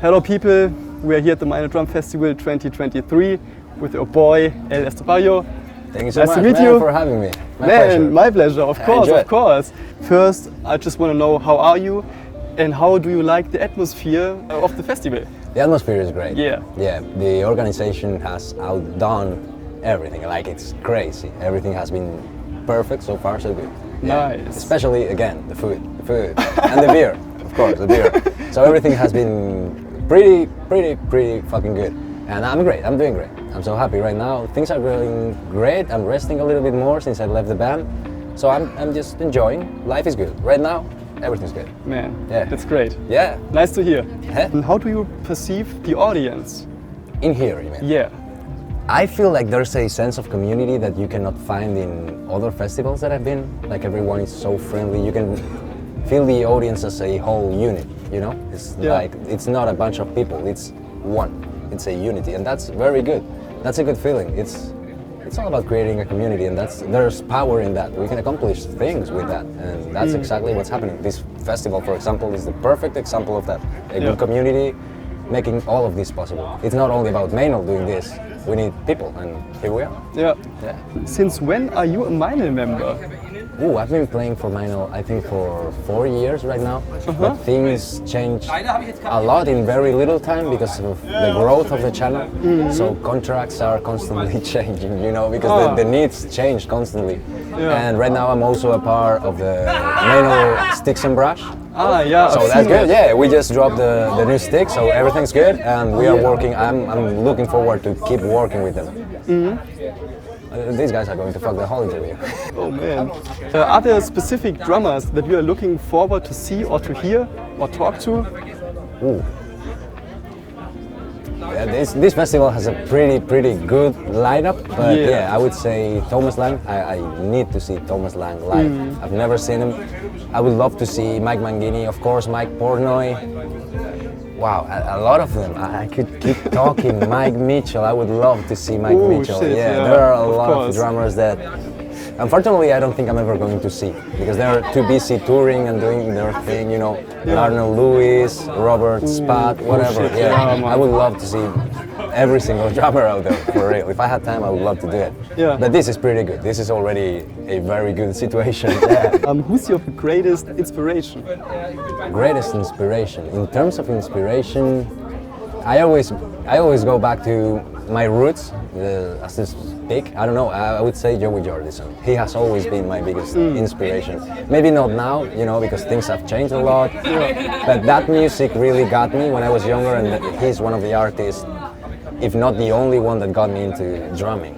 Hello people, we are here at the Meinl Drum Festival 2023 with your boy El Estepario. Thank you so much, to meet man, you. for having me. My pleasure, of course, enjoy of course. First, I just want to know, how are you and how do you like the atmosphere of the festival? The atmosphere is great. Yeah. Yeah, the organization has outdone everything. Like, it's crazy. Everything has been perfect so far, so good. Yeah. Nice. Especially, again, the food, and the beer, of course, the beer. So everything has been pretty fucking good. And I'm doing great. I'm so happy right now. Things are going great. I'm resting a little bit more since I left the band. So I'm just enjoying. Life is good. Right now, everything's good. Man, yeah, that's great. Yeah. Nice to hear. Huh? And how do you perceive the audience? In here, you mean? Yeah. I feel like there's a sense of community that you cannot find in other festivals that I've been. Like, everyone is so friendly. You can feel the audience as a whole unit, you know? It's like, it's not a bunch of people, it's one. It's a unity, and that's very good. That's a good feeling. It's all about creating a community, and there's power in that. We can accomplish things with that, and that's exactly what's happening. This festival, for example, is the perfect example of that. A good community making all of this possible. It's not only about Meinl doing this. We need people, and here we are. Yeah. Yeah. Since when are you a Meinl member? Ooh, I've been playing for Meinl, I think, for 4 years right now. But things change a lot in very little time because of the growth of the channel. So contracts are constantly changing, you know, because the needs change constantly. And right now I'm also a part of the Meinl Sticks and Brush. Yeah. So that's good. Yeah, we just dropped the new stick, so everything's good, and we are working. I'm looking forward to keep working with them. These guys are going to fuck the whole interview. Oh man. Are there specific drummers that you are looking forward to see or to hear or talk to? Ooh. Yeah, this festival has a pretty good lineup, but yeah, I would say Thomas Lang. I need to see Thomas Lang live. I've never seen him. I would love to see Mike Mangini, of course, Mike Portnoy. Wow, a lot of them. I could keep talking. Mike Mitchell, I would love to see Mike Mitchell. Shit, yeah, there are a lot of drummers that, unfortunately, I don't think I'm ever going to see because they're too busy touring and doing their thing, you know. Arnold Lewis, Robert Spad, whatever. I would love to see every single drummer out there, for real. If I had time, I would love to do it. Yeah. But this is pretty good. This is already a very good situation. Who's your greatest inspiration? Greatest inspiration. In terms of inspiration, I always go back to my roots, as to speak. I don't know, I would say Joey Jordison. He has always been my biggest inspiration. Maybe not now, you know, because things have changed a lot. But that music really got me when I was younger, and he's one of the artists, if not the only one, that got me into drumming.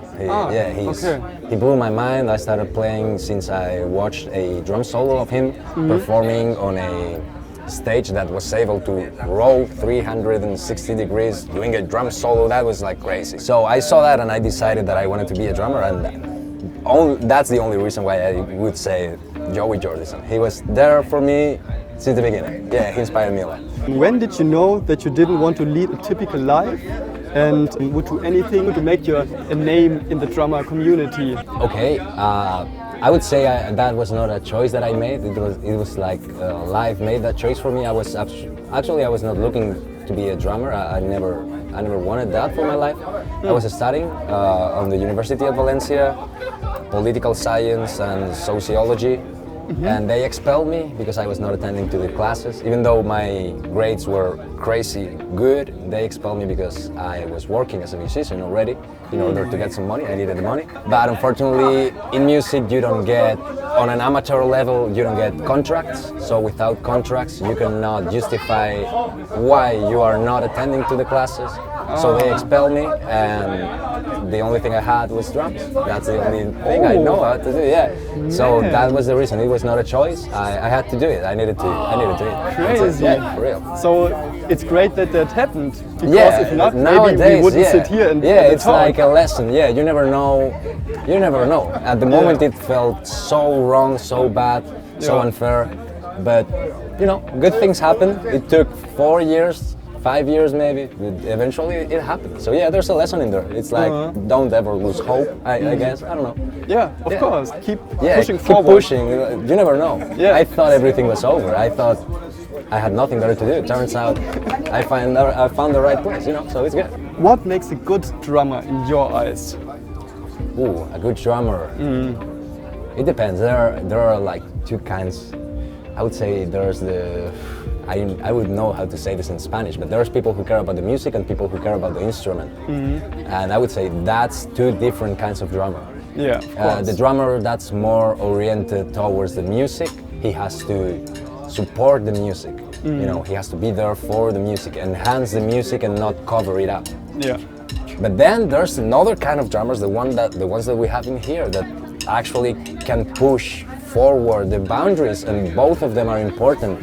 He blew my mind. I started playing since I watched a drum solo of him performing on a stage that was able to roll 360 degrees doing a drum solo. That was like crazy. So I saw that and I decided that I wanted to be a drummer, and that's the only reason why I would say Joey Jordison. He was there for me since the beginning. Yeah, he inspired me a lot. When did you know that you didn't want to lead a typical life and would do anything to make a name in the drummer community? Okay, I would say that was not a choice that I made. It was like life made that choice for me. I was not looking to be a drummer. I never wanted that for my life. I was studying on the University of Valencia, political science and sociology. And they expelled me because I was not attending to the classes. Even though my grades were crazy good, they expelled me because I was working as a musician already. In order to get some money, I needed the money. But unfortunately, in music, you don't get, on an amateur level, you don't get contracts. So without contracts, you cannot justify why you are not attending to the classes. So they expelled me, and the only thing I had was drums. That's the only thing I know how to do. So that was the reason. It was not a choice. I had to do it. I needed to do it. Crazy. Yeah, for real. So it's great that happened. Because if not, nowadays, maybe we wouldn't sit here and it's talk. like a lesson. Yeah, you never know. You never know. At the moment, it felt so wrong, so bad, so unfair. But you know, good things happen. It took 4 years. 5 years maybe, eventually it happened. So yeah, there's a lesson in there. It's like, don't ever lose hope, I guess, I don't know. Yeah, of course, keep pushing keep forward. Pushing, you never know. I thought everything was over. I thought I had nothing better to do. It turns out I found the right place, you know, so it's good. What makes a good drummer in your eyes? Ooh, a good drummer. It depends. There are like two kinds. I would say there's the, I would know how to say this in Spanish, but there's people who care about the music and people who care about the instrument. And I would say that's two different kinds of drummer. Yeah, of course. The drummer that's more oriented towards the music, he has to support the music. You know, he has to be there for the music, enhance the music and not cover it up. Yeah. But then there's another kind of drummers, the ones that we have in here, that actually can push forward the boundaries, and both of them are important.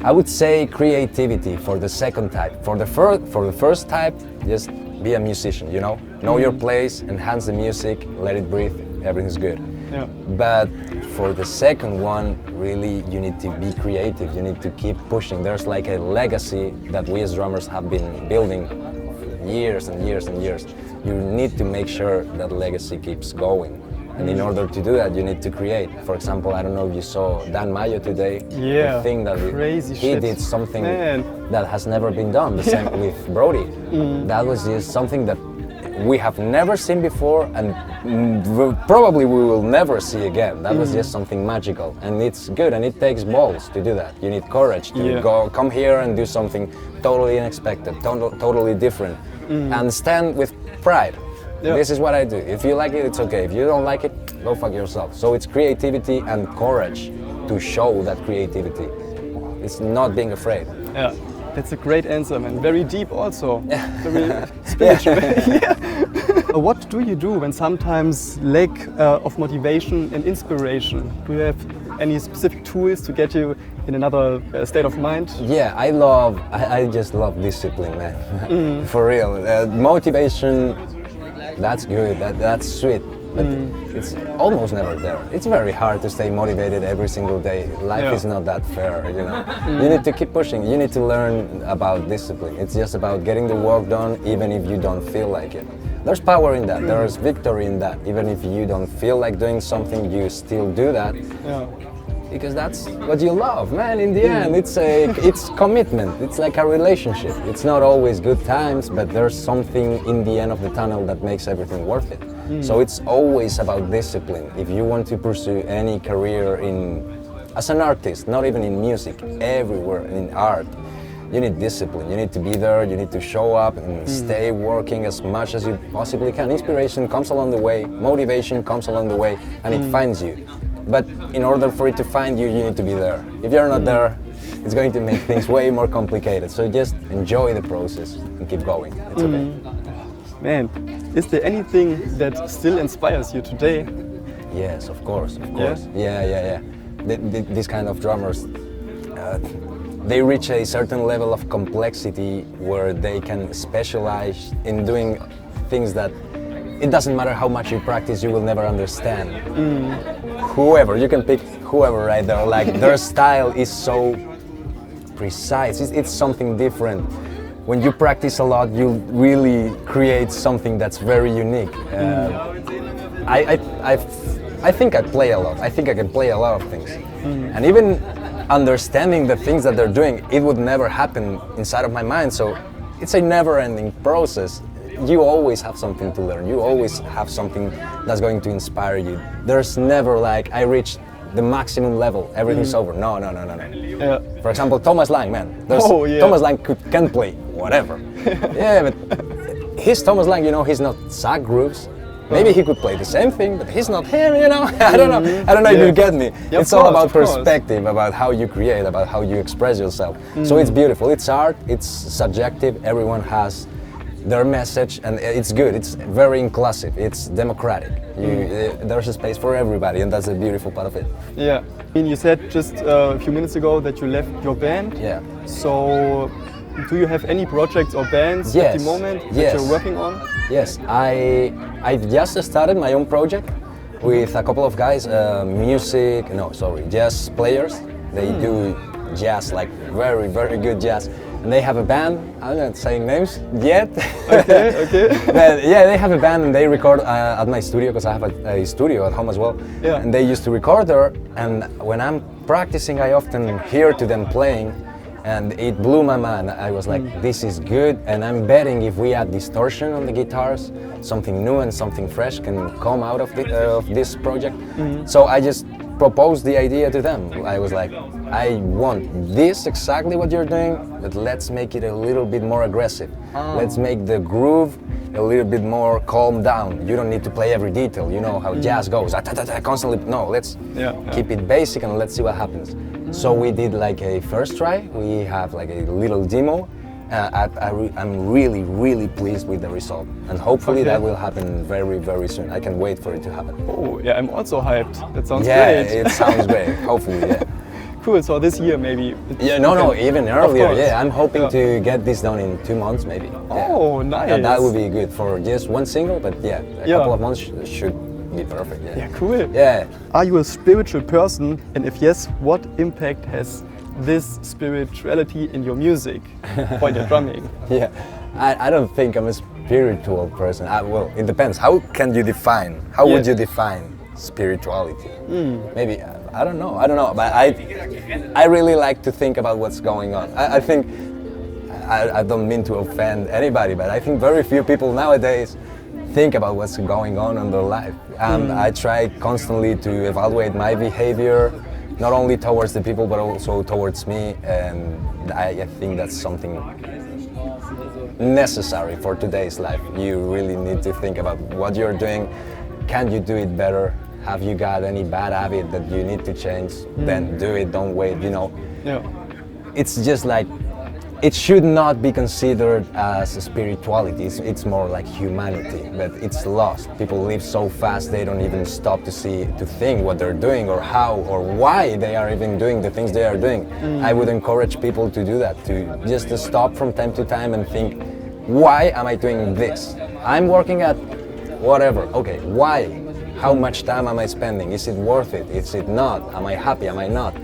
I would say creativity for the second type. For the first type, just be a musician, you know your place, enhance the music, let it breathe, everything's good. Yeah. But for the second one, really you need to be creative, you need to keep pushing. There's like a legacy that we as drummers have been building for years and years and years. You need to make sure that legacy keeps going. And in order to do that, you need to create. For example, I don't know if you saw Dan Mayo today. Yeah, the thing that crazy he shit. did something Man. that has never been done. The same with Brody. That was just something that we have never seen before, and probably we will never see again. That was just something magical, and it's good, and it takes balls to do that. You need courage to come here and do something totally unexpected, totally different, and stand with pride. Yeah. This is what I do. If you like it, it's okay. If you don't like it, go fuck yourself. So it's creativity and courage to show that creativity. It's not being afraid. Yeah, that's a great answer, man. Very deep also. Very spiritual. Yeah. What do you do when sometimes lack of motivation and inspiration? Do you have any specific tools to get you in another state of mind? Yeah, I just love discipline, man. For real. Motivation, that's good, that's sweet, but it's almost never there. It's very hard to stay motivated every single day. Life is not that fair, you know. You need to keep pushing, you need to learn about discipline. It's just about getting the work done even if you don't feel like it. There's power in that, there's victory in that. Even if you don't feel like doing something, you still do that. Yeah. Because that's what you love, man. In the end, it's commitment. It's like a relationship. It's not always good times, but there's something in the end of the tunnel that makes everything worth it. So it's always about discipline. If you want to pursue any career as an artist, not even in music, everywhere in art, you need discipline. You need to be there. You need to show up and stay working as much as you possibly can. Inspiration comes along the way. Motivation comes along the way, and it finds you. But in order for it to find you, you need to be there. If you're not there, it's going to make things way more complicated. So just enjoy the process and keep going. It's okay. Man, is there anything that still inspires you today? Yes, of course, of course. Yeah. These kind of drummers, they reach a certain level of complexity where they can specialize in doing things that it doesn't matter how much you practice, you will never understand. Whoever, you can pick whoever right there, like their style is so precise, it's something different. When you practice a lot, you really create something that's very unique. I think I play a lot, I think I can play a lot of things. And even understanding the things that they're doing, it would never happen inside of my mind, so it's a never-ending process. You always have something to learn. You always have something that's going to inspire you. There's never like, I reached the maximum level, everything's over. No. Yeah. For example, Thomas Lang, man. Thomas Lang can play whatever. Yeah, but he's Thomas Lang, you know, he's not ZackGrooves. Maybe he could play the same thing, but he's not him, you know? I don't know if you get me. Yeah, it's all about perspective, about how you create, about how you express yourself. So it's beautiful, it's art, it's subjective, everyone has their message, and it's good, it's very inclusive, it's democratic. There's a space for everybody, and that's the beautiful part of it. Yeah. I mean, you said just a few minutes ago that you left your band. Yeah. So, do you have any projects or bands at the moment that you're working on? Yes, I just started my own project with a couple of guys, jazz players. They do jazz, like very, very good jazz. and they have a band. I'm not saying names yet. Okay. But yeah, they have a band and they record at my studio because I have a studio at home as well. Yeah. And they used to record there. And when I'm practicing, I often hear to them playing, and it blew my mind. I was like, this is good. And I'm betting if we add distortion on the guitars, something new and something fresh can come out of this project. So I just proposed the idea to them. I was like, I want this, exactly what you're doing, but let's make it a little bit more aggressive. Let's make the groove a little bit more calm down. You don't need to play every detail. You know how jazz goes, constantly. No, let's keep it basic and let's see what happens. So we did like a first try. We have like a little demo. I'm really pleased with the result, and hopefully that will happen very, very soon. I can wait for it to happen. Oh, yeah, I'm also hyped. That sounds great. Yeah, it sounds great. Hopefully, yeah. Cool. So this year maybe. Yeah, no, even earlier. Yeah, I'm hoping to get this done in 2 months, maybe. Oh, nice. That would be good for just one single, but yeah, a couple of months should be perfect. Yeah, cool. Yeah. Are you a spiritual person? And if yes, what impact has this spirituality in your music while you're drumming? Yeah, I don't think I'm a spiritual person. Well, it depends. How can you define? How would you define spirituality? Maybe I don't know. But I really like to think about what's going on. I think I don't mean to offend anybody, but I think very few people nowadays think about what's going on in their life. I try constantly to evaluate my behavior, not only towards the people, but also towards me. And I think that's something necessary for today's life. You really need to think about what you're doing. Can you do it better? Have you got any bad habit that you need to change? Then do it, don't wait, you know. Yeah. It's just like, it should not be considered as a spirituality. It's more like humanity, but it's lost. People live so fast they don't even stop to think what they're doing or how or why they are even doing the things they are doing. I would encourage people to do that, to stop from time to time and think, why am I doing this? I'm working at whatever. Okay, why? How much time am I spending? Is it worth it? Is it not? Am I happy? Am I not?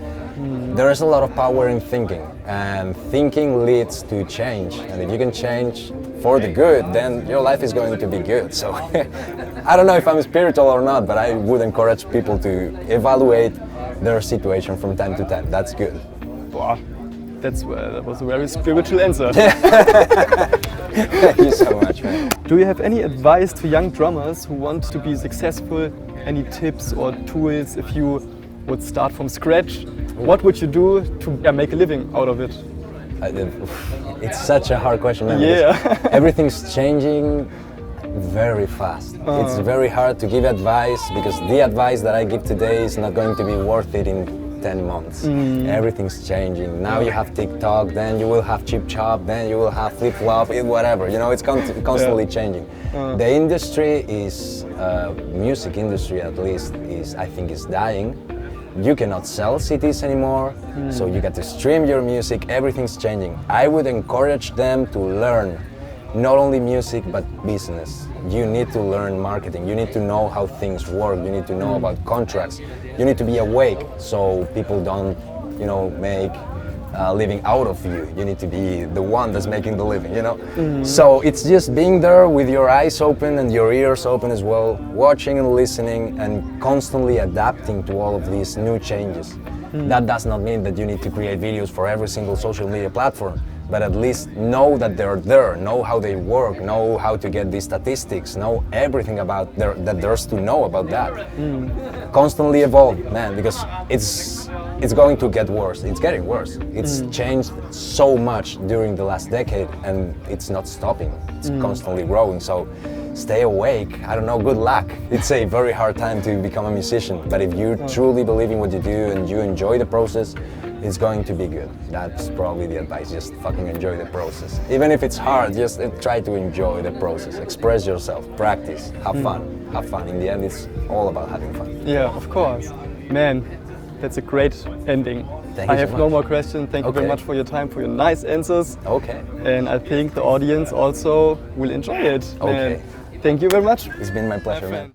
There is a lot of power in thinking, and thinking leads to change. And if you can change for the good, then your life is going to be good. So I don't know if I'm spiritual or not, but I would encourage people to evaluate their situation from time to time. That's good. Wow, that was a very spiritual answer. Thank you so much, man. Do you have any advice to young drummers who want to be successful? Any tips or tools if you would start from scratch? What would you do to make a living out of it? It's such a hard question, man. Yeah. Everything's changing very fast. It's very hard to give advice because the advice that I give today is not going to be worth it in 10 months. Everything's changing. Now you have TikTok, then you will have Chip Chop, then you will have Flip Flop, whatever. You know, it's constantly changing. The industry is, music industry at least, I think is dying. You cannot sell CDs anymore, so you get to stream your music. Everything's changing. I would encourage them to learn not only music but business. You need to learn marketing. You need to know how things work. You need to know about contracts. You need to be awake so people don't, make a living out of you. You need to be the one that's making the living, So it's just being there with your eyes open and your ears open as well, watching and listening and constantly adapting to all of these new changes. That does not mean that you need to create videos for every single social media platform, but at least know that they're there, know how they work, know how to get these statistics, know everything about that there's to know about that. Constantly evolve, man, because it's going to get worse. It's getting worse. It's changed so much during the last decade and it's not stopping. It's constantly growing. So stay awake. I don't know, good luck. It's a very hard time to become a musician, but if you truly believe in what you do and you enjoy the process, it's going to be good. That's probably the advice. Just fucking enjoy the process. Even if it's hard, just try to enjoy the process. Express yourself, practice, have fun. Have fun. In the end, it's all about having fun. Yeah, of course. Man, that's a great ending. Thank I you have so no much. more questions. Thank you very much for your time, for your nice answers. Okay. And I think the audience also will enjoy it. Okay. Man, thank you very much. It's been my pleasure, man.